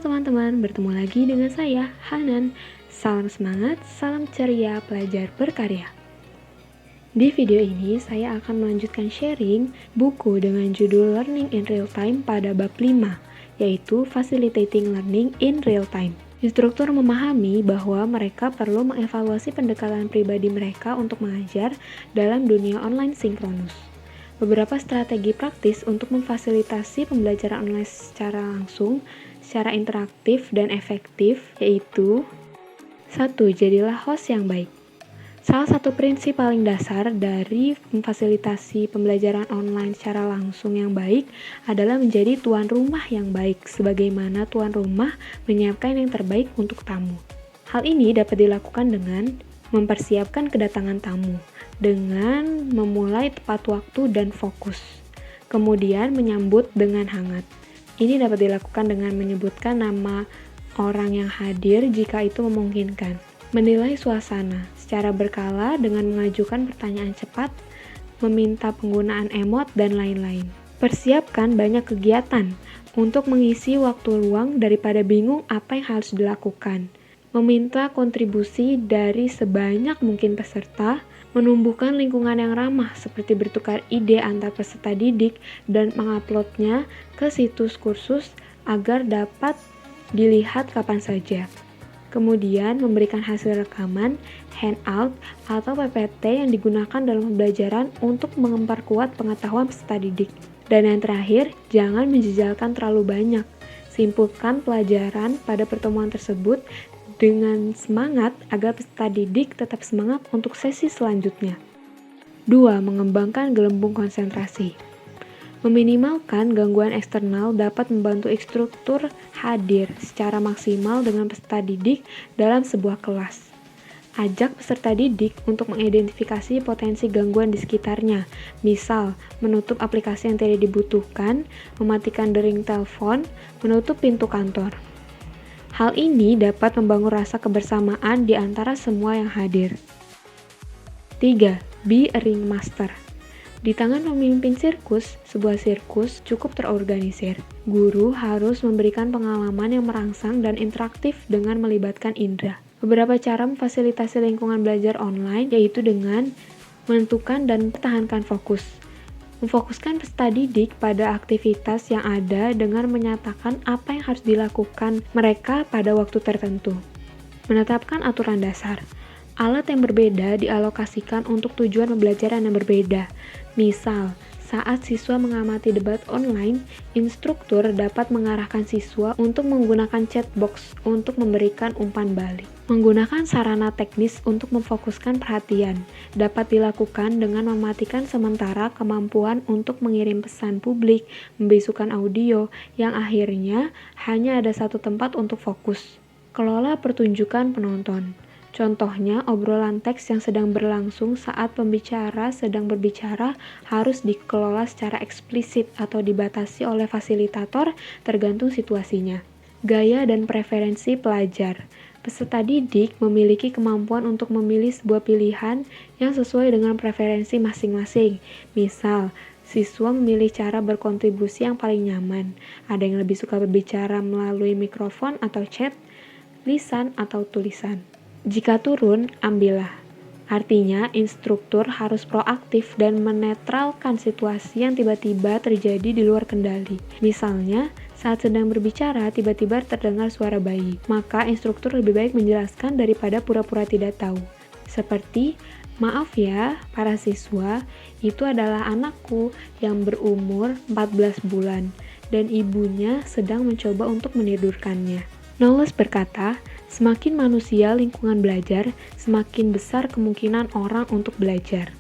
teman-teman, bertemu lagi dengan saya, Hanan. Salam semangat, salam ceria, pelajar berkarya. Di video ini, saya akan melanjutkan sharing buku dengan judul Learning in Real Time pada bab 5, yaitu Facilitating Learning in Real Time. Instruktur memahami bahwa mereka perlu mengevaluasi pendekatan pribadi mereka untuk mengajar dalam dunia online sinkronus. Beberapa strategi praktis untuk memfasilitasi pembelajaran online secara langsung, secara interaktif dan efektif, yaitu 1. Jadilah host yang baik. Salah satu prinsip paling dasar dari memfasilitasi pembelajaran online secara langsung yang baik adalah menjadi tuan rumah yang baik, sebagaimana tuan rumah menyiapkan yang terbaik untuk tamu. Hal ini dapat dilakukan dengan mempersiapkan kedatangan tamu, dengan memulai tepat waktu dan fokus, kemudian menyambut dengan hangat. Ini dapat dilakukan dengan menyebutkan nama orang yang hadir jika itu memungkinkan, menilai suasana secara berkala dengan mengajukan pertanyaan cepat, meminta penggunaan emot, dan lain-lain. Persiapkan banyak kegiatan untuk mengisi waktu luang daripada bingung apa yang harus dilakukan. Meminta kontribusi dari sebanyak mungkin peserta, menumbuhkan lingkungan yang ramah seperti bertukar ide antar peserta didik dan menguploadnya ke situs kursus agar dapat dilihat kapan saja. Kemudian memberikan hasil rekaman, handout, atau PPT yang digunakan dalam pembelajaran untuk memperkuat pengetahuan peserta didik. Dan yang terakhir, jangan menjejalkan terlalu banyak. Simpulkan pelajaran pada pertemuan tersebut dengan semangat agar peserta didik tetap semangat untuk sesi selanjutnya. 2. Mengembangkan gelembung konsentrasi. Meminimalkan gangguan eksternal dapat membantu instruktur hadir secara maksimal dengan peserta didik dalam sebuah kelas. Ajak peserta didik untuk mengidentifikasi potensi gangguan di sekitarnya, misal menutup aplikasi yang tidak dibutuhkan, mematikan dering telepon, menutup pintu kantor. Hal ini dapat membangun rasa kebersamaan di antara semua yang hadir. 3. Be a ringmaster. Di tangan pemimpin sirkus, sebuah sirkus cukup terorganisir. Guru harus memberikan pengalaman yang merangsang dan interaktif dengan melibatkan indera. Beberapa cara memfasilitasi lingkungan belajar online yaitu dengan menentukan dan mempertahankan fokus. Memfokuskan peserta didik pada aktivitas yang ada dengan menyatakan apa yang harus dilakukan mereka pada waktu tertentu. Menetapkan aturan dasar. Alat yang berbeda dialokasikan untuk tujuan pembelajaran yang berbeda. Misal, saat siswa mengamati debat online, instruktur dapat mengarahkan siswa untuk menggunakan chat box untuk memberikan umpan balik. Menggunakan sarana teknis untuk memfokuskan perhatian dapat dilakukan dengan mematikan sementara kemampuan untuk mengirim pesan publik, membisukan audio, yang akhirnya hanya ada satu tempat untuk fokus. Kelola pertunjukan penonton. Contohnya, obrolan teks yang sedang berlangsung saat pembicara sedang berbicara harus dikelola secara eksplisit atau dibatasi oleh fasilitator tergantung situasinya. Gaya dan preferensi pelajar. Peserta didik memiliki kemampuan untuk memilih sebuah pilihan yang sesuai dengan preferensi masing-masing. Misal, siswa memilih cara berkontribusi yang paling nyaman. Ada yang lebih suka berbicara melalui mikrofon atau chat, lisan atau tulisan. Jika turun, ambillah. Artinya, instruktur harus proaktif dan menetralkan situasi yang tiba-tiba terjadi di luar kendali. Misalnya, saat sedang berbicara, tiba-tiba terdengar suara bayi. Maka, instruktur lebih baik menjelaskan daripada pura-pura tidak tahu. Seperti, maaf ya, para siswa, itu adalah anakku yang berumur 14 bulan, dan ibunya sedang mencoba untuk menidurkannya. Knowles berkata, semakin manusia lingkungan belajar, semakin besar kemungkinan orang untuk belajar.